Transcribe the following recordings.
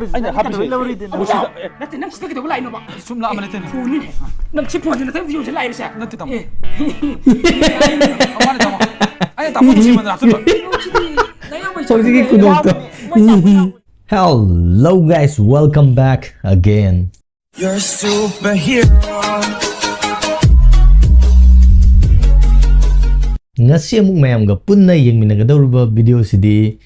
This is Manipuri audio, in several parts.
أنا حبي نتي نمشي تكتب ولا إنه بقى ثم لا عملت أنا فوني نمشي فوني نتي فيوز لا يرسع نتي تمام أنا تمام أنا تمام شيء من رحتك Hello guys, welcome back again. You're a superhero. Ngasi amuk mayamga punna yengminagadawriba video sidi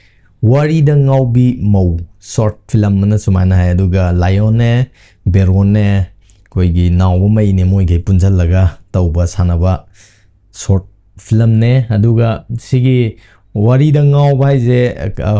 WARIDA NGAIBI MOU short film mana sumana hai aduga lion ne beron ne koigi nawba mai ne moige punjallaga tauba sanaba short film ne aduga sigi WARIDA ngauba haise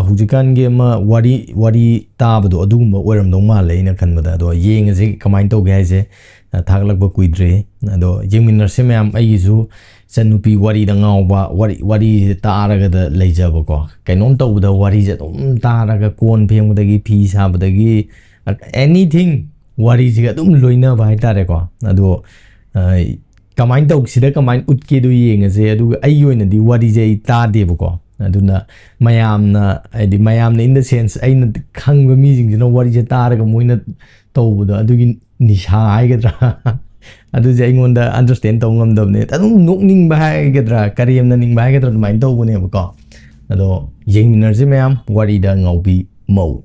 hujikan ge ma wari tabado adugumba oiramdong male ina khanbada ado yengase kamain tawge haise thaglakba kuidre ado yengminarse mayam aigisu Sanupi WARIDA ngauba wari taaraga da leijaba ko kainom tawda wari je dum taaraga kon phengudagi phi sabadagi anything wari je dum loina bai tare ko ado kamain taw sida kamain utke do yengase adu ai oina di wari je ta deba ko aduna mayamna in the sense aina khangba mi jing jina wari je taaraga moina tawbuda adugi nisha aigadra adu je ingonda understand taw ngamdabne adu nokning ba haigadra kariyamna ning ba haigadra main tawbune ba ado yengminerje mayam WARIDA NGAIBI MOU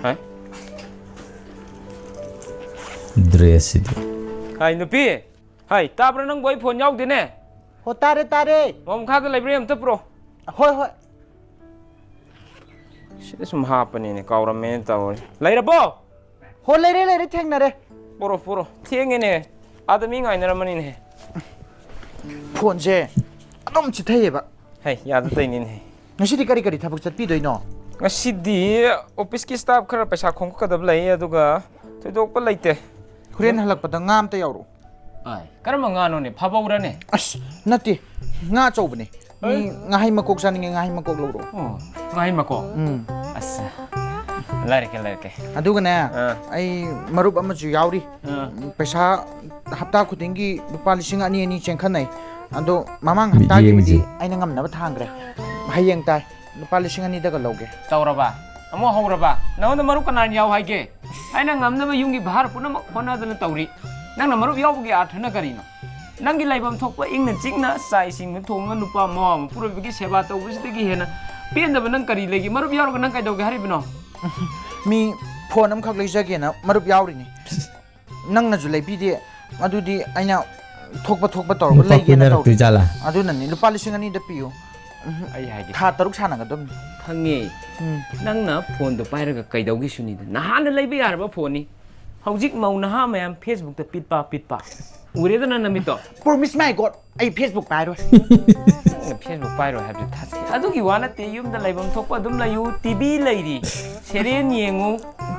Hai dress idi Hai nupi Hai tabra nang boy phone yaw dine Ho tare mom kha da library am ta pro hoi Sida sum hapani ne kawra me tawri lairabo ho leire thengnare puro thienge ne adami ngai naramani ne phone je adom chithai ba Hai yad tai ni ne ngasi di kari thabak chatpi doino ngasi di office ki staff khara paisa khong ka dab lai aduga thidok pa laite huren halak pada ngam ta yawru ai karma ngano ne phabawra ne as nati nga chawbne ni ngai makok saninge ngai makok loro ngai mako asa larke aduga na ai marup amachu yawri paisa hapta khudingi rupa lising ani chengkhanai ado mamang hapta gi midi aina ngam na ba thangre hayeng tai rupa lising ani daga loge tawraba amo hawraba nawanda marup kanan yaw haige aina ngamna ba yungi bahar punam hona dana tawri nangna marup yawgi athna karino nangi laibam thokpa ingna chingna sai sing thonga nupa mom purabigi seba tawbisdagi hena pendaba nang kari legi marup yawga nang kaidawge haribino mi phone am khak leijage na marup yawri ni nang na julai bi de adudi aina thokpa tor leige na taw adu na ni lupa lising ani da piyo ai haige tha taruk sana ga dum khange nangna phone do pairaga kaidawgi suni nahana leibe yarba phone ni hojik mauna ha mayam Facebook ta pitpa uredana namito promise my god ai Facebook pai ro Facebook pai ro have to touch adugi wana te yum da laibam thokpa dum layu TV lairi serial yengu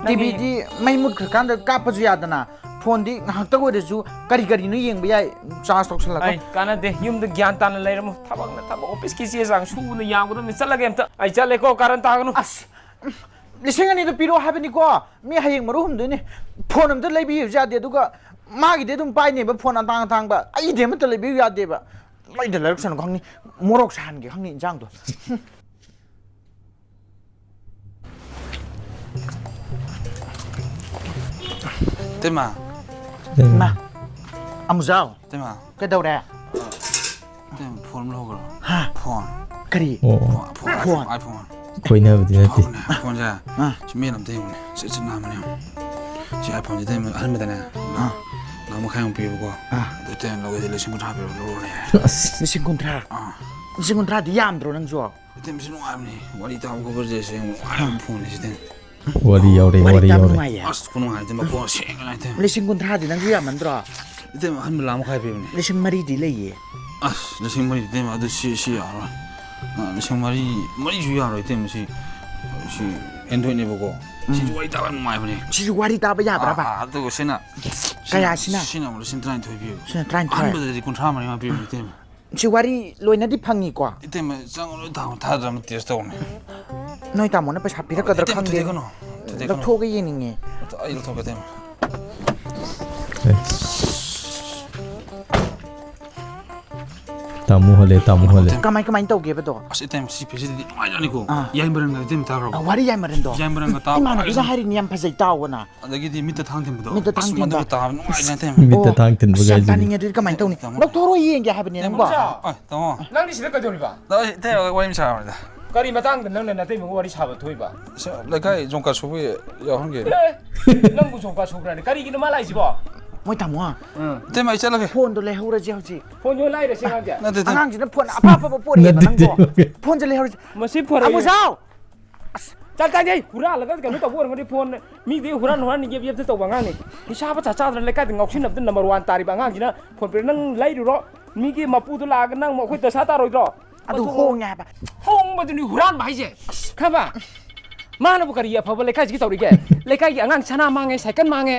TV di mai mut kan da ka paju yadana phone di ngak ta go de ju kari no yeng ba yai charge tok sala ai kana de yum da gyan tan lairamu thabak na thab office ki se jang su na yang da mi chalage am ta ai chale ko karan ta ganu as lising ani da piro habani ko mi hayeng maru hum de ni phone am da leibi ja de duga magi de dum pai ne ba phone tang ba ai de ma ta leibi ya de ba lai de larak san khang ni morok san ge khang ni jang do Tema ma amuzao tema cái đâu ra tem phone lo gro ha phone kari phone iPhone koina budi nati phone ja chime lam tem ne se na ma ne ji iPhone de tem han me da na na mo khang pi ko de tem lo ge de sing tra pi lo ne lising kontra di yam dro nang jo tem sin wa ni wari ta ko ber je sing phone ne den wari yaure as kuno ha tem ko sing na tem lising kontra di nang yam man dro tem han me lam khai pi ne lising mari di le ye as lising mari tem adu si ya ro lising mari ju ya ro tem si endoi ne bo ko si wari ta ba mai ba ne si wari ta ba ya bra ba adu ko sina kaya sina mo lising tran thoi pi sina tran han ba de kontra ma pi tem si wari loina di phangi ko tem chang lo ta dra ma test to ne noi ta mo na paisa pira kadar khang de no la thoge ye ning ye ai lo thoge tem tamu hole kamai tau ge ba do as item si pesi di ai ani ko yai maran ga item ta ro wari yai maran do ta imana bisa hari ni am phasai taw na adagi di mit thang tim do mit thang tim do ta no ai na tem mit thang tin ba ga tani ngi kamai tau ni lok thoro yeng ge habni nang ba ai tamo nang ni sida ka dori ba da te wa im sa da kari matang nang na natai mo wari saba thoi ba la kai jong ka su ya hang ge nang bu songka sokra ni kari gi na malai si ba moi tamo te mai chala ge phone do le hura ji hauji phone yo lai re singa ja na te angang ji na phone apa apa po ri ba nang do phone je le hura masi phone amu sao chal ka jai hura la ka no ta bor ngari phone mi de hura no ni ge ye ta wa ngang ni ni sa ba cha cha la ka de ngok sin na number 1 tari ba ngang ji na phone pe nang lai ro mi ge mapu tu la ga nang mo khoi ta sa ta roi ro adu hong ya ba hong ba du ni huran ba je kha ba mana bu kari ya fa ba le ka ji ta ri ge le ka gi angang chana ma nge cycle ma nge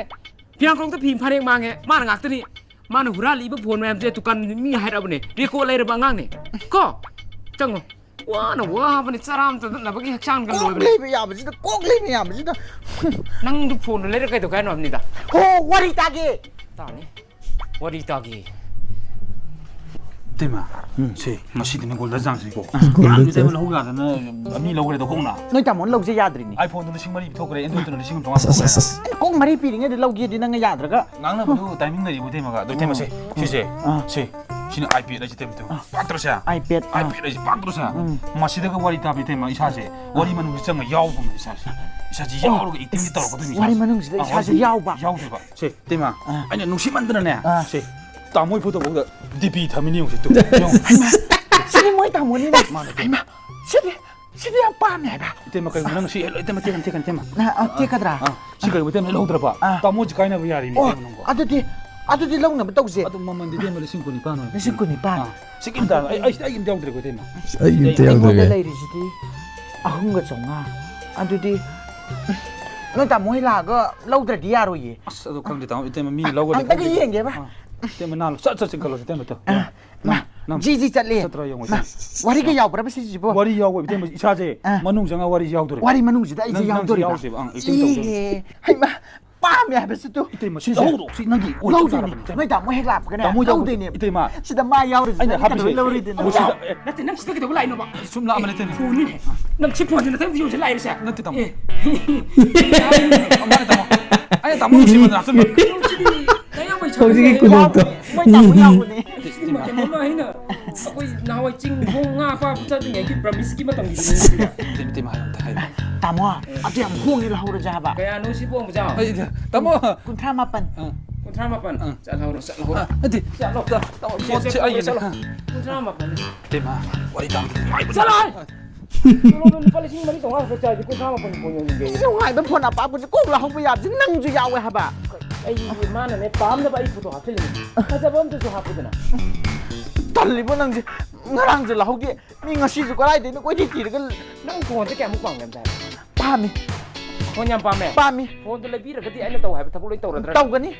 piang kong ta phim pharek ma nge ma ngak ta ni mana hura li ba phone ma je tu kan mi hai ra ba ne ri ko lai ra ba ngang ni ko chang wa na wa ba ni charam ta na ba gi chang kan loi ba le ya ba ji da kok le ya ba ji da nang du phone le ra kai to kai no ni da ho wari ta ge ta ni wari ta gi tema si masi de ngol da jang si ko Gol da ni te lo ga da na mi lo ga da hong na noi tamo lo je yadri ni iphone to sing mari thokre android to sing tonga kong mari pi ringe de lo gi di nang yadra ga ngang na bu timing na bu tema ga do tema si si sini ipad la ji tem to patro sa ipad ipad la ji patro sa masi da ga wari ta bi tema isa se wari manu ji chang yaw bu isa se isa ji yaw ro ga iting ji tor ko do mi wari manung ji isa se yaw ba ba si tema aina nusi man da ne si ta moi photo bu da dp thamini yong si tu yong sini moi tamo ni na ma sini apa me ba tema kai nang si tema tema na te kadra si kai bu tema lo dra ba ta mo ji kai na bu yari ni tema ngo adu di long na ba tau je adu mamman di tema le sing ko ni pa no ni sin ko ni pa si kim da ai im jaw dre ko tema ai te yang ko de lai ri ji di ahung ga chonga adu di noi tamo hi la ga lo dra di yaro ye as adu khang de ta tema mi lo ga ang ta gi yeng ge ba tema na lo sa sing ka lo tema to na ji chat le satra yong wari ga yaw pra ba si ji bo wari yaw tema isa je manung janga wari yaw dre wari manung ji da ai yaw do ri ba hai ma pa me ha ba si tu tema si lo si nang gi lo ji ni noi ta mo he lap ga na yaw de ni tema si da ma yaw ri ai na ha bi lo ri de na na te nang sta ke to lai no ba sum la amane tema phone ni nang chip phone na te yo lai re sa na te tam amane tam ai tam mo si man na tam Kau sih kudu tu. moi ta mo yaw ni ma ke ma hina akoi na wai ching hong nga pa cha de ngai ki promise ki ma tang gi tema ha ta hai ta mo atu am hong ni la ho ra ja ba kaya no si bong ba ja ai tam mo kun tha ma pan kun tra ma pan cha la ho adi cha lo ta mo si ai kun tra ma pan tema wari tam cha lai lo no pa le sing mari tong a cha ji kun tra ma pan ko yo nge so ngai ba phone apa bu ko la ho ba ya ji nang ju yaw ha ba ai ma na ne pam da ba i photo ha phil ni ka ja bom tu ha pu na talli bo nang ji ngarang ji la ho ge mi nga si ju ko lai de no ko ti ti ga nang ko te ke mu pang ngam ta pa mi ko nyam pa me pa mi phone to le bi ra ka ti ai na tau ha ta pu loi tau ra tau ga ni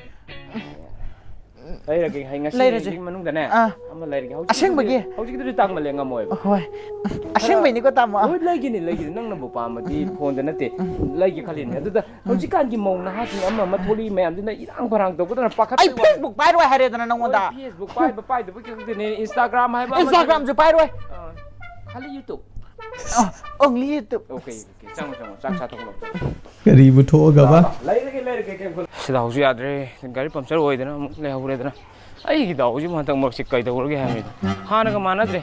lai ra ke hai nga Lai ra si ji. manung da ne Ah. ama lai ra ke Aseng ba ge? hau ji tu tang ma le ngam moi ba hoi asing bai ni ko ta mo oi lai gi ni nang na bu pa ma di phone da na te lai gi khalin adu da hau ji kan gi mong na ha ji ama ma tholi me am din na irang parang to ko da pa khat ai Facebook pai roi hare da nang wanda Facebook pai da ki ni Instagram hai ba Instagram ju pai roi khali YouTube only YouTube okay chang sak sa thong lo Kari buto ga ba. lai ra ke sida hau ji adre gari puncture oi da na le hau re da na ai gi da hau ji ma tang mo sik kai da ro ge ha mi ha na ga ma na dre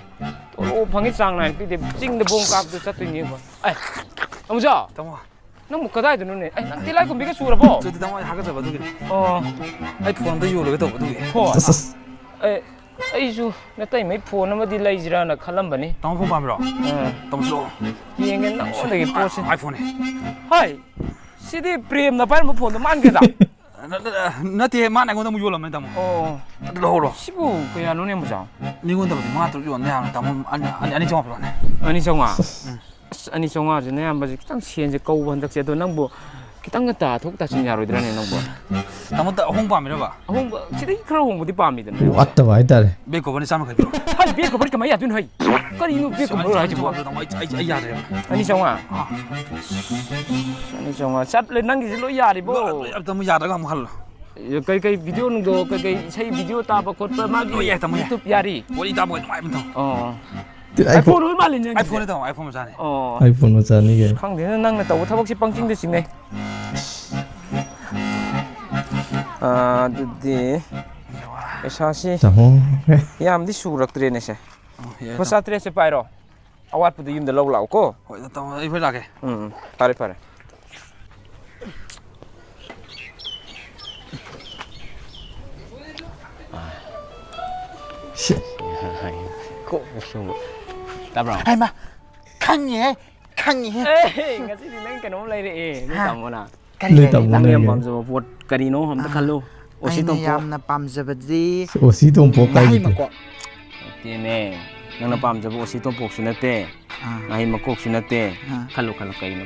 to phangi chang nai pi de ching de bong kap du chat tu ni ba ai amu ja tam mo nang mu kadai da nu ne ai nang tilai ko bi ga sura bo so tam mo ha ga ba du oh ai phone da yo lo ga to du pho ai su na tai mai phone ma di lai jira na khalam bani tam phone pa mi ro tam so yeng na on de po sin iphone hai sidi prem na par ma phone man ge da na te ma na ngo da mu yo lo ma tam oh lo ho lo sibu ko ya no ne mu ja ni ngo da ba ma to yo na tam ani jong pa ne ani songa ani songa je ne am ba ji tang sien je kau ban dak je do nang bo kitang ta thok ta sin ya roi dra ne nang bo tam ta hong pa mi ro ba ahong sidi khro hong bu di pa mi da ne What the why tar. be ko ba ni sam ka bi hai be ko bar ka mai ya tun hai ka ri no be ko ro hai ji bo ai ya de ani songa ani songa chat le nang gi lo ya ri bo ab tam ya da ga mu hal ꯀꯩ ꯚꯤꯗꯤꯑꯣ ꯅꯨꯡꯗꯣ ꯀꯩ ꯏꯁꯩ ꯚꯤꯗꯤꯑꯣ ꯇꯥꯕ ꯈꯣꯠꯄ ꯃꯥꯒꯤ YouTube ꯌꯥꯔꯤ ꯋꯥꯔꯤ ꯇꯥꯕ ꯅꯨꯡꯉꯥꯏꯕ ꯇꯧ iPhone ꯑꯣꯏ ꯃꯥꯜꯂꯤꯅꯦ iPhone ꯇꯧ iPhone ꯃꯆꯥꯅꯦ iPhone macam ni ke? ꯈꯪꯗꯦꯅ ꯅꯪꯅ ꯇꯧꯕ ꯊꯕꯛꯁꯤ ꯄꯪꯆꯤꯡꯗ ꯆꯤꯡꯅꯩ ꯑꯗꯨꯗꯤ ꯄꯩꯁꯥꯁꯤ Tahu. ꯌꯥꯝꯗꯤ ꯁꯨꯔꯛꯇ꯭ꯔꯦꯅꯦ ꯁꯦ ꯂꯨꯄꯥ 400ꯁꯦ ꯄꯥꯏꯔꯣ ꯑꯋꯥꯠꯄꯗꯨ ꯌꯨꯝꯗ ꯂꯧ ꯂꯥꯛꯎꯀꯣ ꯍꯣꯏ ꯇꯧ ꯑꯩ ꯐꯣꯏ ꯂꯥꯛꯀꯦ ꯐꯔꯦ ꯐꯔꯦ ꯇꯥꯕ꯭ꯔꯣ ꯍꯥꯏꯃ ꯈꯪꯉꯦ ꯈꯪꯉꯦ ꯉꯁꯤꯗꯤ ꯅꯪ ꯀꯩꯅꯣꯝ ꯂꯩꯔꯛꯑꯦ ꯅꯪ ꯇꯥꯃꯣꯅ Lui tak ꯅꯪ ꯌꯥꯝ boleh. ꯄꯥꯝꯖꯕ ꯄꯣꯠ ꯀꯔꯤꯅꯣ ꯑꯝꯇ ꯈꯜꯂꯨ ꯑꯣꯁꯤ ꯑꯩꯅ ꯇꯣꯝꯄꯣ ꯌꯥꯝꯅ ꯄꯥꯝꯖꯕꯗꯤ Osi tompok ꯉꯥꯍꯩ kai gitu. ꯃꯀꯣꯛ ꯅꯠꯇꯦꯅꯦ ꯅꯪꯅ ꯄꯥꯝꯖꯕ ꯑꯣꯁꯤ ꯇꯣꯝꯄꯣꯛꯁꯨ ꯅꯠꯇꯦ ꯉꯥꯍꯩ ꯃꯀꯣꯛꯁꯨ ꯅꯠꯇꯦ ꯈꯜꯂꯨ ꯀꯩꯅꯣ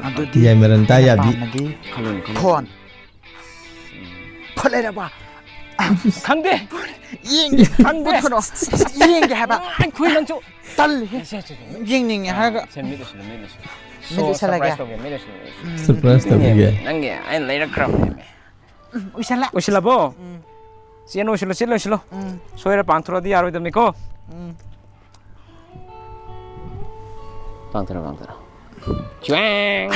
ꯑꯗꯨꯗꯤ Yai merentai ya bi. ꯄꯥꯝꯃꯗꯤ ꯈꯜꯂꯨ ꯐꯣꯟ ꯐꯣꯟ ꯂꯩꯔꯕ ꯈꯪꯗꯦ ꯌꯦꯡꯒꯦ ꯈꯪꯗꯦ ꯄꯨꯊꯣꯔꯛꯑꯣ ꯌꯦꯡꯒꯦ ꯍꯥꯏꯕ ꯑꯩꯈꯣꯏ ꯅꯪꯁꯨ ꯇꯜꯂꯤ ꯌꯦꯡꯅꯤꯡꯉꯦ ꯍꯥꯏꯔꯒ ꯎꯏꯁꯜꯂꯒꯦ Surprise tapi ke? ꯅꯪꯒꯤ ꯑꯩꯅ ꯂꯩꯔꯛꯈ꯭ꯔꯕꯅꯦ ꯎꯏꯁꯜꯂꯦ ꯎꯏꯁꯤꯜꯂꯕꯣ ꯆꯦꯟ ꯎꯏꯁꯤꯜꯂꯣ ꯁꯣꯏꯔ ꯄꯥꯡꯊꯣꯔꯛꯑꯗꯤ ꯌꯥꯔꯣꯏꯗꯕꯅꯤꯀꯣ ꯄꯥꯡꯊꯣꯔꯣ ꯆ꯭ꯋꯦꯡ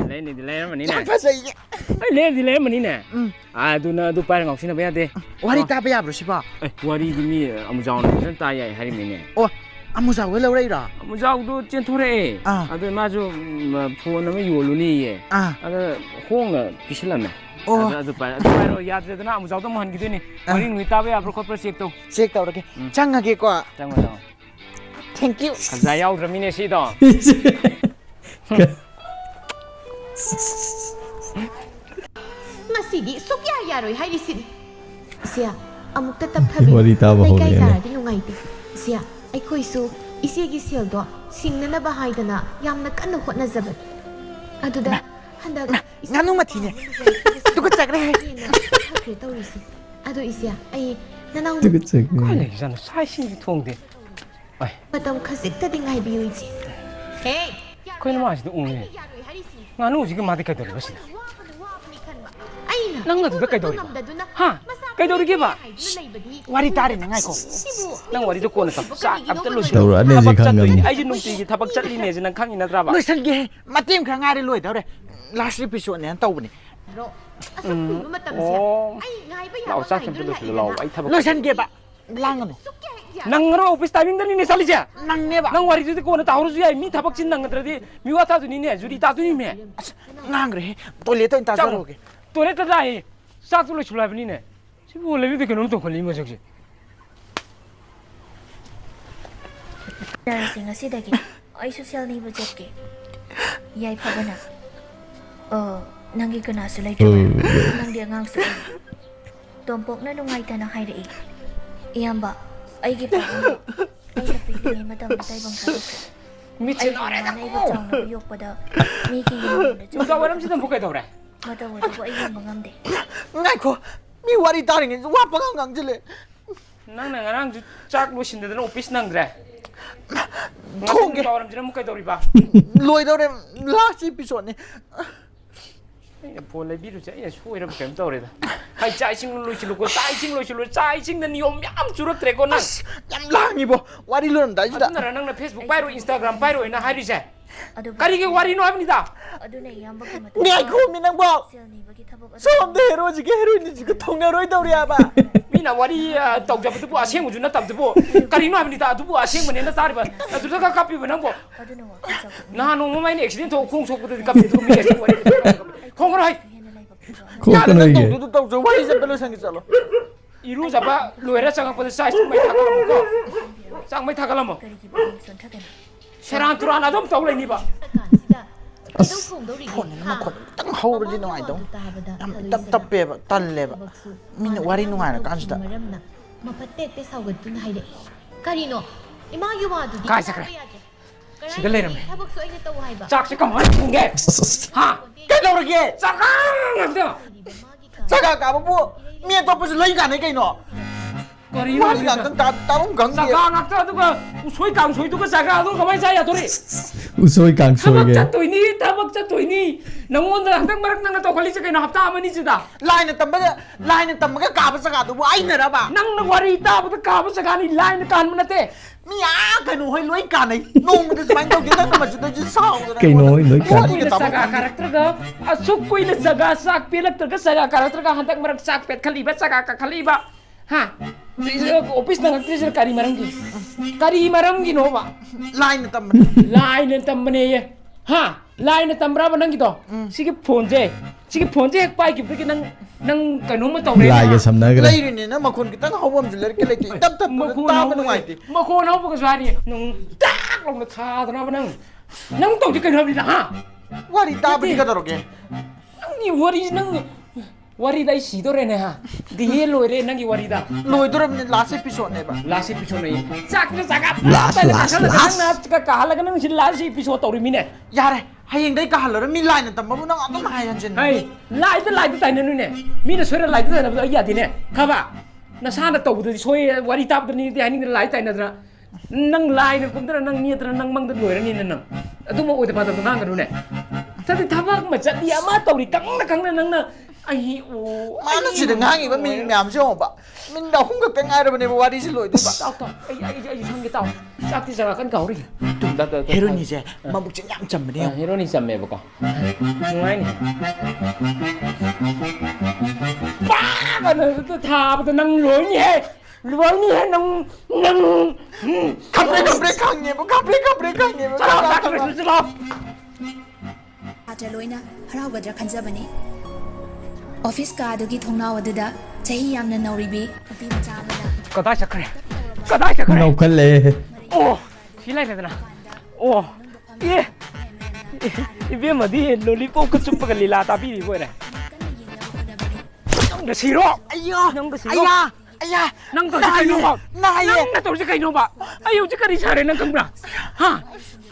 ꯂꯩꯅꯤꯗꯤ ꯂꯩꯔꯝꯃꯅꯤꯅꯦ ꯐꯖꯩꯌꯦ ꯂꯩꯔꯗꯤ ꯂꯩꯔꯝꯃꯅꯤꯅꯦ ꯑꯗꯨꯅ ꯑꯗꯨ ꯄꯥꯏꯔ ꯉꯥꯎꯁꯤꯟꯅꯕ ꯌꯥꯗꯦ ꯋꯥꯔꯤ ꯇꯥꯕ ꯌꯥꯕ꯭ꯔꯣ ꯁꯤꯕꯣ ꯋꯥꯔꯤꯗꯤ ꯃꯤ ꯑꯃꯨꯖꯥꯎꯅ ꯐꯖꯅ ꯇꯥ ꯌꯥꯏ ꯍꯥꯏꯔꯤꯃꯤꯅꯦ ꯑꯣ ꯑꯃꯨꯖꯥꯎꯒ ꯂꯧꯔꯛꯏꯔꯣ ꯑꯃꯨꯖꯥꯎꯗꯣ ꯆꯦꯟꯊꯣꯔꯛꯑꯦ ꯑꯗꯨ ꯃꯥꯁꯨ ꯐꯣꯟ ꯑꯃ ꯌꯣꯜꯂꯨꯅꯤꯌꯦ ꯑꯗ ꯍꯣꯡꯅ ꯄꯤꯁꯤꯜꯂꯝꯃꯦ ꯑꯗꯨ ꯄꯥꯏꯔꯣ ꯌꯥꯗ꯭ꯔꯦꯗꯅ ꯑꯃꯨꯖꯥꯎꯗ ꯑꯃꯨꯛ ꯍꯟꯈꯤꯗꯣꯏꯅꯤ ꯋꯥꯔꯤ ꯅꯨꯡꯉꯥꯏ ꯇꯥꯕ ꯌꯥꯕ꯭ꯔꯥ ꯈꯣꯠꯄ꯭ꯔꯥ ꯆꯦꯛ ꯇꯧ ꯆꯦꯛ ꯇꯧꯔꯒꯦ ꯆꯪꯉꯒꯦꯀꯣ ꯆꯪꯉꯣ ꯊꯦꯡꯛ ꯌꯨ ꯈꯖꯥ ꯌꯥꯎꯗ꯭ꯔꯃꯤꯅꯦ ꯁꯤꯗꯣ ꯉꯁꯤꯗꯤ ꯁꯨꯛꯌꯥ ꯌꯥꯔꯣꯏ ꯍꯥꯏꯔꯤꯁꯤꯅꯤ ꯏꯁꯤꯌꯥ ꯑꯃꯨꯛꯇ ꯇꯞꯊꯕꯤꯌꯨ Wari taba ꯂꯩꯀꯥꯏ hore ne. ꯇꯥꯔꯗꯤ ꯅꯨꯡꯉꯥꯏꯇꯦ ꯏꯁꯤꯌꯥ ꯑꯩꯈꯣꯏꯁꯨ ꯏꯆꯦꯒꯤ ꯁꯦꯜꯗꯣ ꯁꯤꯡꯅꯅꯕ ꯍꯥꯏꯗꯅ ꯌꯥꯝꯅ ꯀꯟꯅ ꯍꯣꯠꯅꯖꯕꯅꯤ ꯑꯗꯨꯗ ꯍꯟꯗꯛ ꯉꯥꯅꯨ ꯃꯊꯤꯅꯦ ꯑꯗꯨꯒ ꯆꯠꯈ꯭ꯔꯦ ꯊꯈ꯭ꯔꯦ ꯇꯧꯔꯤꯁꯤ ꯑꯗꯣ ꯏꯁꯤꯌꯥ ꯑꯩ ꯅꯅꯥꯎ ꯀꯥꯏ ꯂꯩꯖꯥꯠꯅꯣ ꯆꯥꯛ ꯏꯁꯤꯡꯁꯨ ꯊꯣꯡꯗꯦ ꯃꯇꯝ ꯈꯖꯤꯛꯇꯗꯤ ꯉꯥꯏꯕꯤꯌꯨ ꯏꯆꯦ ꯍꯦ ꯑꯩꯈꯣꯏꯅ ꯃꯥꯁꯤꯗ ꯎꯡꯉꯦ ꯌꯥꯔꯣꯏ ꯍꯥꯏꯔꯤꯁꯤꯅꯤ ꯉꯥꯅꯨꯁꯤꯒ ꯃꯥꯗꯤ ꯀꯩꯗꯧꯔꯤꯕ ꯁꯤꯗ ꯋꯥꯕꯅꯤ ꯈꯟꯕ ꯑꯩꯅ ꯅꯪ ꯑꯗꯨꯗ ꯀꯩꯗꯧꯔꯤꯕ ꯍꯥ ꯀꯩꯗꯧꯔꯤꯒꯦꯕ ꯋꯥꯔꯤ ꯇꯥꯔꯤꯅꯦ ꯉꯥꯏꯈꯣ ꯅꯪ ꯋꯥꯔꯤꯗꯣ ꯀꯣꯟꯅ ꯇꯝ ꯆꯥꯛ ꯑꯝꯇ ꯂꯣꯏꯁꯤꯜꯂꯨ Taurane ꯊꯕꯛ je ꯆꯠꯇꯣꯏꯅꯤ khangam. ꯑꯩꯁꯦ ꯅꯨꯡꯇꯤꯒꯤ ꯊꯕꯛ ꯆꯠꯂꯤꯅꯦꯁꯦ ꯅꯪ ꯈꯪꯉꯤ ꯅꯠꯇ꯭ꯔꯕ ꯂꯣꯏꯁꯟꯒꯦ ꯃꯇꯦꯡ ꯈꯔ ꯉꯥꯏꯔꯦ ꯂꯣꯏꯗꯧꯔꯦ ꯂꯥꯁ ꯑꯦꯄꯤꯁꯣꯗꯅꯦꯅ ꯇꯧꯕꯅꯤ ꯑꯁꯨꯛ ꯀꯨꯏꯕ ꯃꯇꯝꯁꯦ ꯑꯩ ꯉꯥꯏꯕ ꯂꯥꯛꯑꯣ ꯌꯥꯕ ꯆꯥꯛ ꯆꯝꯇ ꯂꯣꯏꯁꯤꯜꯂꯨ ꯂꯥꯛꯑꯣ ꯑꯩ ꯊꯕꯛ ꯂꯣꯏꯁꯟꯒꯦꯕ ꯂꯥꯡꯒꯅꯨ ꯅꯪ ꯉꯔꯥꯡ ꯑꯣꯐꯤꯁ ꯇꯥꯏꯃꯤꯡꯗꯅꯤꯅꯦ ꯆꯠꯂꯤꯁꯦ ꯅꯪꯅꯦꯕ ꯅꯪ ꯋꯥꯔꯤꯗꯨꯗꯤ ꯀꯣꯟꯅ ꯇꯥꯍꯧꯔꯁꯨ ꯌꯥꯏ ꯃꯤ ꯊꯕꯛ ꯆꯤꯟ ꯅꯪꯒꯗ꯭ꯔꯗꯤ ꯃꯤ ꯋꯥ ꯇꯥꯗꯣꯏꯅꯤꯅꯦ ꯖꯨꯔꯤ ꯇꯥꯗꯣꯏꯅꯤꯅꯦ ꯑꯁ ꯉꯥꯡꯈ꯭ꯔꯦꯍꯦ ꯇꯣꯏꯂꯦꯠꯇ ꯑꯣꯏꯅ ꯇꯥꯖꯔꯨꯒꯦ ꯇꯣꯏꯂꯦꯠꯇ ꯂꯥꯛꯑꯦ ꯆꯥꯛꯇꯣ ꯂꯣꯏꯁꯤꯜꯂꯨ ꯍꯥꯏꯕꯅꯤꯅꯦ ꯁꯤꯕꯨ ꯂꯩꯕꯤꯗ ꯀꯩꯅꯣꯝ ꯇꯧꯈꯠꯂꯤ ꯃꯁꯛꯁꯦ ꯅꯔꯁꯤꯡ ꯑꯁꯤꯗꯒꯤ ꯑꯩꯁꯨ ꯁꯦꯜ ꯅꯤꯕ ꯆꯠꯀꯦ ꯌꯥꯏꯐꯕꯅ ꯅꯪꯒꯤ ꯀꯅꯥꯁꯨ ꯂꯩꯇ꯭ꯔꯕ ꯅꯪꯗꯤ ꯑꯉꯥꯡꯁꯨ ꯑꯣꯏ ꯇꯣꯝꯄꯣꯛꯅ ꯅꯨꯡꯉꯥꯏꯇꯅ ꯍꯥꯏꯔꯛꯏ ꯏꯌꯥꯝꯕ ꯑꯩꯒꯤ ꯄꯥꯕꯨꯡꯗꯣ ꯑꯩꯅ ꯄꯤꯛꯂꯤꯉꯩ ꯃꯇꯝꯗ ꯇꯥꯏꯕꯪ ꯊꯥꯗꯣꯛꯈ꯭ꯔꯦ ꯑꯩꯒꯤ ꯏꯃꯥꯅ ꯑꯩꯕꯨ ꯆꯥꯎꯅꯕ ꯌꯣꯛꯄꯗ ꯃꯤꯒꯤ ꯌꯨꯝꯗ ꯅꯨꯡꯗꯥꯡ ꯋꯥꯏꯔꯝꯁꯤꯗ ꯑꯃꯨꯛ ꯀꯩꯗꯧꯔꯦ ꯃꯇꯧ ꯑꯗꯨꯕꯨ ꯑꯩ ꯌꯦꯡꯕ ꯉꯝꯗꯦ ꯉꯥꯏꯈꯣ ꯃꯤ ꯋꯥꯔꯤ ꯇꯥꯔꯤꯉꯩꯁꯨ ꯋꯥ ꯄꯉꯥꯡ ꯉꯥꯡꯁꯤꯜꯂꯦ ꯅꯪꯅ ꯉꯔꯥꯡꯁꯨ ꯆꯥꯛ ꯂꯣꯏꯁꯤꯟꯗꯗꯅ ꯑꯣꯐꯤꯁ ꯅꯪꯗ꯭ꯔꯦ ꯊꯣꯡꯒꯦ ꯅꯨꯡꯗꯥꯡ ꯋꯥꯏꯔꯝꯁꯤꯅ ꯑꯃꯨꯛ ꯀꯩꯗꯧꯔꯤꯕ ꯂꯣꯏꯗꯧꯔꯦ ꯂꯥꯁ ꯑꯦꯄꯤꯁꯣꯗꯅꯤ ꯑꯩꯅ ꯐꯣꯟ ꯂꯩꯕꯤꯔꯨꯁꯦ ꯑꯩꯅ ꯁꯣꯏꯔꯕ ꯀꯩꯅꯣ ꯇꯧꯔꯦꯗ ꯍꯥꯏ ꯆꯥꯛ ꯏꯁꯤꯡ ꯂꯣꯏꯁꯤꯜꯂꯨꯀꯣ ꯆꯥꯛ ꯏꯁꯤꯡ ꯂꯣꯏꯁꯤꯜꯂꯨ ꯆꯥꯛ ꯏꯁꯤꯡꯗ ꯅꯤꯌꯣꯝ ꯌꯥꯝ ꯆꯨꯔꯛꯇ꯭ꯔꯦꯀꯣ ꯅꯪ ꯌꯥꯝ ꯂꯥꯡꯉꯤꯕꯣ ꯋꯥꯔꯤ ꯂꯣꯏꯔꯝꯗꯥꯏꯁꯤꯗ ꯑꯗꯨꯅꯔ ꯅꯪꯅ ꯐꯦꯁꯕꯨꯛ ꯄꯥꯏꯔꯣ ꯏꯟꯁꯇꯥꯒ꯭ꯔꯥꯝ ꯄꯥꯏꯔꯣꯏꯅ ꯍꯥꯏꯔꯤꯁꯦ ꯑꯗꯨꯕꯨ ꯀꯔꯤꯒꯤ ꯋꯥꯔꯤꯅꯣ ꯍꯥꯏꯕꯅꯤꯗ ꯑꯗꯨꯅ ꯏꯌꯥꯝꯕꯒꯤ ꯉꯥꯏꯈꯣ ꯃꯤ ꯅꯪꯕꯣ ꯁꯦꯜ ꯅꯤꯕꯒꯤ ꯊꯕꯛ ꯑꯗꯨ ꯁꯣꯝꯗ ꯍꯦꯔꯣꯁꯤꯒ ꯍꯦꯔꯣꯏꯅꯤꯁꯤꯒ ꯊꯧꯅꯔꯣꯏꯗꯧꯔꯤ ꯍꯥꯏꯕ ꯃꯤꯅ ꯋꯥꯔꯤ ꯇꯧꯖꯕꯗꯨꯕꯨ ꯑꯁꯦꯡꯕꯁꯨ ꯅꯠꯇꯕꯗꯨꯕꯨ ꯀꯔꯤꯅꯣ ꯍꯥꯏꯕꯅꯤꯗ ꯑꯗꯨꯕꯨ ꯑꯁꯦꯡꯕꯅꯦꯅ ꯇꯥꯔꯤꯕ ꯑꯗꯨꯗ ꯀꯥꯞꯄꯤꯕ ꯅꯪꯕꯣ ꯑꯗꯨꯅ ꯋꯥꯈꯜ ꯆꯥꯎꯊꯣꯛꯅ ꯅꯍꯥꯟ ꯅꯣꯡꯃ ꯑꯩꯅ ꯑꯦꯛꯁꯤꯗꯦꯟ ꯊꯣꯛ ꯈꯣꯡ ꯁꯣꯛꯄꯗꯗꯤ ꯀꯥꯞꯄꯤ ꯑꯗꯨꯒ ꯃꯤ ꯑꯁꯦꯡ ꯋꯥꯔꯤ ꯈꯣꯡꯈ꯭ꯔꯣ ꯍꯥꯏ ꯍꯦꯟꯅ ꯂꯩꯕ ꯌꯥꯔꯦ ꯅꯪ Kokono ꯇꯧꯗꯨ ꯇꯧꯖ ꯋꯥꯔꯤ ꯆꯠꯄ ꯂꯣꯏꯁꯟꯒꯦ ꯆꯠꯂꯣ 이루자바 로에라 짱아빠도 사이즈 많이 타갈라먹고 짱 많이 타갈라먹 ꯀꯔꯤꯒꯤ ꯄꯨꯛꯅꯤꯡ ꯁꯣꯟꯊꯒꯅꯤ 세란 뚜라 하나도 없다고 그러니까 ꯐꯣꯟꯅꯤꯅ ꯃꯈꯣꯟ ꯈꯤꯇꯪ ꯍꯧꯔꯗꯤ ꯅꯨꯡꯉꯥꯏꯗꯧ ꯌꯥꯝ ꯇꯞꯄꯦꯕ ꯇꯜꯂꯦꯕ ꯃꯤꯅ ꯋꯥꯔꯤ ꯅꯨꯡꯉꯥꯏꯔ ꯀꯥꯟꯁꯤꯗ ꯃꯐꯠꯇꯦꯛꯇ ꯁꯥꯎꯒꯠꯇꯨꯅ ꯍꯥꯏꯔꯛꯏ ꯀꯔꯤꯅꯣ ꯏꯃꯥꯒꯤ ꯋꯥꯗꯨꯗꯤ ꯀꯥꯏ ꯆꯠꯈ꯭ꯔꯦ? ꯁꯤꯗ ꯂꯩꯔꯝꯃꯦ. ꯊꯕꯛꯁꯨ ꯑꯩꯅ ꯇꯧ ꯍꯥꯏꯕ 짝지 가만 붕게 하 ꯀꯩꯗꯧꯔꯒꯦ 짝아 남자 ꯆꯒꯥ ꯀꯥꯕꯕꯨ ꯃꯤ ꯑꯇꯣꯞꯄꯁꯨ ꯂꯩ ꯀꯥꯟꯅꯩ ꯀꯩꯅꯣ 거리 ꯋꯥꯔꯤ ꯉꯥꯛꯇꯪ ꯇꯥꯕꯝ khꯪꯗꯦ 짝아 낙자 두가 소이 강 소이두가 짝아 두 가만히 자야 도리 Usoi kang soi 타박 ke. 짰도이니 타박 짰도이니 ꯅꯪꯉꯣꯟꯗ ꯍꯟꯗꯛ ꯃꯔꯛ ꯅꯪꯅ ꯇꯧꯈꯠꯂꯤꯁꯦ ꯀꯩꯅꯣ ꯍꯞꯇꯥ ꯑꯃꯅꯤꯁꯤꯗ ꯂꯥꯏꯅ ꯇꯝꯃꯒ ꯀꯥꯕ ꯖꯒꯥꯗꯨꯕꯨ ꯑꯩꯅꯔꯕ ꯅꯪꯅ ꯋꯥꯔꯤ ꯇꯥꯕꯗ ꯀꯥꯕ ꯖꯒꯥꯅꯤ ꯂꯥꯏꯅ ꯀꯥꯟꯕ ꯅꯠꯇꯦ ꯃꯤ ꯀꯩꯅꯣ ꯍꯣꯏ ꯂꯣꯏ ꯀꯥꯟꯅꯩ ꯅꯣꯡꯃꯗ ꯁꯨꯃꯥꯏꯅ ꯇꯧꯗꯦ ꯅꯪꯅ ꯃꯁꯤꯗꯁꯨ ꯁꯥꯎꯗꯅ ꯀꯩꯅꯣ ꯍꯣꯏ ꯂꯣꯏ ꯀꯥꯟꯅꯩ kuina saga karakterga asuk kuina saga sak pelakterga saga karakterga hantak marak sak pet khaliba saga ka khaliba ha office na ngakti sir kari maram gi no ba line tambane ye ha line tambra ba nang gi to sigi phone je hek pai ki ki nang kaino ma tawre लाई के समना करे ꯂꯩꯔꯤꯅꯦ ꯅꯪ ꯃꯈꯣꯟ ꯈꯤꯇꯪ ꯍꯧꯕꯝ ꯂꯩꯔꯛꯀꯦ ꯂꯩꯇꯦ ꯇꯞ ꯇꯞ ꯇꯥꯕ ꯅꯨꯡꯉꯥꯏꯇꯦ makon hau ba swari nang tak long tha dana ba nang tawdi kaino bi ha ꯋꯥꯔꯤ ꯇꯥꯕꯗꯤ ꯀꯩꯗꯧꯔꯒꯦ ꯅꯪꯒꯤ ꯋꯥꯔꯤ ꯅꯪ ꯋꯥꯔꯤꯗ ꯑꯩ ꯁꯤꯗꯣꯔꯦꯅꯦ ꯍꯥ ꯗꯤꯍꯦ ꯂꯣꯏꯔꯦ ꯅꯪꯒꯤ ꯋꯥꯔꯤꯗ ꯂꯣꯏꯗꯣꯔꯕꯅꯤ ꯂꯥꯁ 에피ꯁꯣꯗꯅꯦꯕ ꯂꯥꯁ episode ꯅꯦ ꯆꯥꯛꯅ ꯆꯥꯒ Last. ꯅꯪꯅ ꯀꯥꯍꯜꯂꯒ ꯅꯪ ꯁꯤ ꯂꯥꯁ episode ꯇꯧꯔꯤꯃꯤꯅꯦ ꯌꯥꯔꯦ ꯍꯌꯦꯡꯗꯩ ꯀꯥꯍꯜꯂꯔꯣꯏ ꯃꯤ ꯂꯥꯏꯅ ꯇꯝꯕꯕꯨ ꯅꯪ ꯑꯗꯨꯝ ꯍꯥꯏꯍꯟꯖꯤꯟ ꯍꯩ ꯂꯥꯏꯗ ꯇꯥꯏꯅꯅꯨꯅꯦ ꯃꯤꯅ ꯁꯣꯏꯔ ꯂꯥꯏꯗ ꯇꯥꯏꯅꯕꯗꯣ ꯑꯩ ꯌꯥꯗꯦꯅꯦ ꯈꯕ ꯅꯁꯥꯅ ꯇꯧꯕꯗꯗꯤ ꯁꯣꯏ ꯋꯥꯔꯤ ꯇꯥꯕꯗꯅꯤ ꯍꯥꯏꯅꯤꯡꯗꯅ ꯂꯥꯏ ꯇꯥꯏꯅꯗꯅ ꯅꯪ ꯂꯥꯏꯅ ꯀꯨꯝꯗꯅ ꯅꯪ ꯅꯦꯠꯇꯅ ꯅꯪ ꯃꯪꯗ ꯂꯣꯏꯔꯅꯤꯅ ꯅꯪ ꯑꯗꯨꯝ ꯑꯣꯏꯗ ꯄꯥꯗꯕꯗꯣ ꯉꯥꯡꯒꯅꯨꯅꯦ ꯆꯠꯇꯤ ꯊꯕꯛ ꯑꯃ ꯆꯠꯂꯤ ꯑꯃ ꯇꯧꯔꯤ ꯈꯪꯅ ꯅꯪꯅ ꯑꯩ ꯃꯥꯅ ꯁꯤꯗ ꯉꯥꯡꯉꯤꯕ ꯃꯤ ꯃꯌꯥꯝꯁꯦ ꯌꯦꯡꯉꯣꯕ ꯃꯤꯅꯤꯠ 3 ꯈꯛꯇ ꯉꯥꯏꯔꯕꯅꯦꯕ ꯋꯥꯔꯤꯁꯤ ꯂꯣꯏꯗꯣꯏꯕ ꯇꯥꯎ ꯑꯩ ꯁꯪꯒꯦ ꯇꯥꯎ ꯆꯥꯛꯇꯤ ꯆꯔꯥ ꯀꯟ ꯀꯥꯎꯔꯤ ꯍꯦꯔꯣꯅꯤꯁꯦ ꯃꯕꯨꯛꯁꯦ ꯌꯥꯝ ꯆꯝꯕꯅꯦ ꯍꯦꯔꯣꯅꯤ ꯆꯝꯃꯦꯕꯀꯣ ꯅꯨꯡꯉꯥꯏꯅꯤ ꯄꯥꯒꯅ ꯊꯥꯕꯗ ꯅꯪ ꯂꯣꯏꯅꯤꯍꯦ ꯅꯪ ꯈꯪꯉꯦꯕ ꯆꯠꯂꯣ ꯁꯥꯇ꯭ꯔ ꯂꯣꯏꯅ ꯍꯔꯥꯎꯒꯗ꯭ꯔꯥ ꯈꯟꯖꯕꯅꯤ ꯑꯣꯐꯤꯁ ꯀꯥꯗꯨꯒꯤ ꯊꯣꯡꯅꯥꯎ ꯑꯗꯨꯗ ꯆꯍꯤ ꯌꯥꯝꯅ ꯅꯧꯔꯤꯕꯤ ꯅꯨꯄꯤ ꯃꯆꯥ ꯑꯃꯅ ꯀꯗꯥꯏ ꯆꯠꯈ꯭ꯔꯦ नौखले ꯑꯣ ꯁꯤ ꯂꯩꯔꯦꯗꯅ ꯑꯣ ꯑꯦ ꯏꯕꯦꯝꯃꯗꯤ ꯂꯣꯂꯤꯄꯣꯞꯀ ꯆꯨꯞꯄꯒ ꯂꯤꯂꯥ ꯇꯥꯕꯤꯔꯤꯕ ꯑꯣꯏꯔꯦ ꯅꯪꯗ ꯁꯤꯔꯣ ꯅꯪꯗ ꯁꯤꯔꯣ ꯅꯪ ꯇꯧꯔꯤꯁꯦ ꯀꯩꯅꯣꯕ ꯅꯪꯅ ꯇꯧꯔꯤꯁꯦ ꯀꯩꯅꯣꯕ ꯑꯩ ꯍꯧꯖꯤꯛ ꯀꯔꯤ ꯁꯥꯔꯦ ꯅꯪ ꯈꯪꯕ꯭ꯔꯥ ꯍꯥ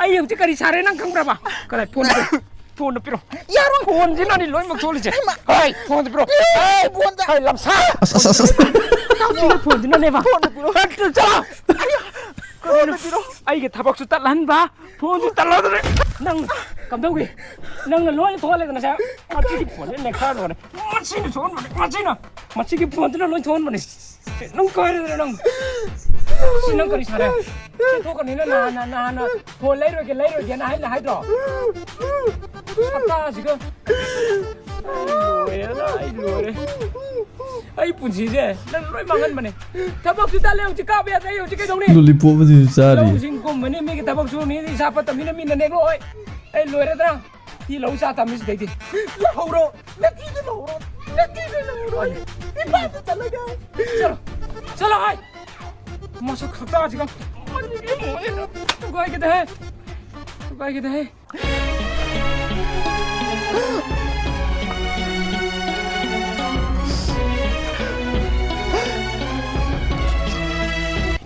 ꯑꯩ ꯍꯧꯖꯤꯛ ꯀꯔꯤ ꯁꯥꯔꯦ ꯅꯪ ꯈꯪꯕ꯭ꯔꯥꯕ ꯀꯗꯥꯏ ꯐꯣꯟꯗ ꯄꯤꯔꯣ ꯌꯥꯔꯣꯏ ꯐꯣꯟꯁꯤꯅꯅꯤ ꯂꯣꯏꯅꯃꯛ ꯊꯣꯛꯂꯤꯁꯦ ꯍꯣꯏ ꯐꯣꯟꯗ ꯄꯤꯔꯣ ꯍꯣꯏ ꯂꯝꯁꯥ ꯁꯤꯒꯤ ꯐꯣꯟꯁꯤꯅꯅꯦꯕ ꯆꯠꯂꯣ ꯑꯩꯒꯤ ꯊꯕꯛꯁꯨ ꯇꯠꯍꯟꯕ ꯐꯣꯟꯁꯨ ꯇꯠꯂꯗ꯭ꯔꯦ ꯅꯪ ꯀꯝꯗꯧꯒꯦ ꯅꯪꯅ ꯂꯣꯏꯅ ꯊꯣꯛꯍꯜꯂꯦꯗꯅ ꯉꯁꯥꯏ ꯃꯁꯤꯒꯤ ꯐꯣꯟꯁꯦ ꯅꯦꯛꯈꯥꯏꯔꯣꯅꯦ ꯃꯁꯤꯅ ꯊꯣꯛꯍꯟꯕꯅꯦ ꯃꯁꯤꯒꯤ ꯐꯣꯟꯁꯤꯅ ꯂꯣꯏ ꯊꯣꯛꯍꯟꯕꯅꯦ ꯅꯪ ꯀꯥꯏꯔꯦꯗꯅ ꯅꯪ ꯁꯤ ꯅꯪ ꯀꯔꯤ ꯁꯥꯔꯦ ꯊꯣꯛꯀꯅꯤꯅ ꯅꯍꯥꯟꯅ ꯐꯣꯟ ꯂꯩꯔꯣꯏꯒꯦꯅ ꯍꯥꯏꯗ꯭ꯔꯣ ꯁꯛꯇꯥꯁꯤꯒ ꯂꯣꯏꯔꯦ ꯑꯩ ꯄꯨꯟꯁꯤꯁꯦ ꯅꯪ ꯂꯣꯏ ꯃꯥꯡꯍꯟꯕꯅꯦ ꯊꯕꯛꯁꯨ ꯇꯠꯂꯦ ꯍꯧꯖꯤꯛ ꯀꯥꯕ ꯌꯥꯗ꯭ꯔꯦ ꯑꯩ ꯍꯧꯖꯤꯛ ꯀꯩꯗꯧꯅꯤ लोलीपॉप जी चारी ꯂꯧꯁꯤꯡ ꯀꯨꯝꯕꯅꯤ ꯃꯤꯒꯤ ꯊꯕꯛ ꯁꯨꯅꯤ ꯏꯁꯥ ꯐꯠꯇꯕꯅꯤꯅ ꯃꯤꯅ ꯅꯦꯛꯂꯛꯑꯣꯏ ꯑꯩ ꯂꯣꯏꯔꯦꯗꯅ ꯁꯤ ꯂꯧ ꯆꯥ ꯇꯝꯃꯤ ꯁꯤꯗꯩꯗꯤ ꯂꯧꯍꯧꯔꯣ ꯅꯠꯇꯤꯗ ꯂꯧꯍꯧꯔꯣ ꯏꯄꯥꯗ ꯆꯠꯂꯒ चलो हाय मसो खता आजकल तू काय कहते हैं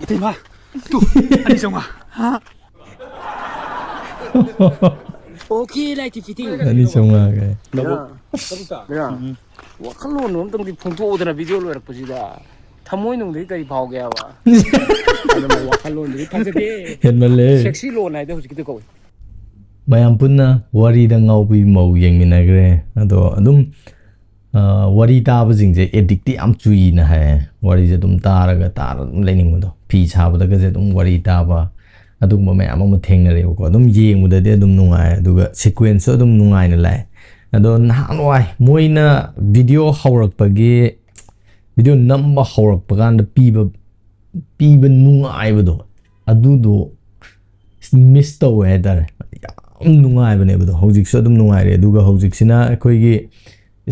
Tima, tu, ani sama. Okay like fitting ani chunga ga wakhalon nom tang di phungto odana video lo rakpasida thamoi nung dei kari phau gaya ba adama wakhalon dei thangse henmale sexy lo nai de hujik de ko mayam punna wari da ngaubi mau yengminagre ado adum wari taaba jingje addicti am chui na hai wari je dum taraga tar lening mo do pi chaba da je dum wari taaba adum mayam am thengnare ko adum yengmuda de adum nungai aduga sequence adum nungai na lai ado nahanwai moina video haurakpagi video number haurakpagan da piba nungai bado adudo miss tawe dar yam nungai bane bado hojik so adum nungai re aduga hojik sina akoi gi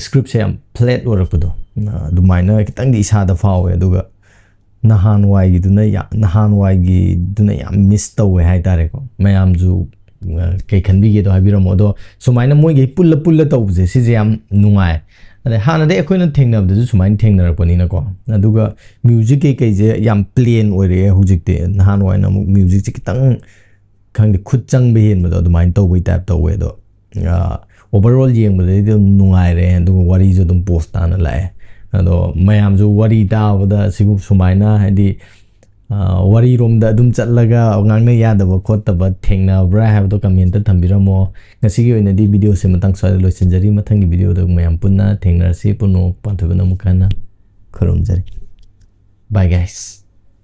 script se yam flat orakpado adumaina kitang di isa da fawe aduga nahanwai gi duna yam miss tawe hai tare ko mayam ju kay khanbi ge do habiramo do sumaina moi ge pulla tawje si je yam nungai ade hana de ekhoina thengnab de sumaina thengnarakpani na ko aduga music ke je yam plain ore hujik de nahanwai na music chi kitang khangde khut chang be hen do dumain tawbai type tawe do overall yeng bade de nungai re aduga wari jo dum post ta na lai ado mayam jo wari ta bada sigu sumaina hadi wari rom da dum chatlaga ngang na yadaba khotaba thengnabra habdo comment ta thambiramo ngasi gi oina di video se matang swai loisinjari mathangi video da mayam punna thengnarsi puno panthabana mukana khoromjari bye guys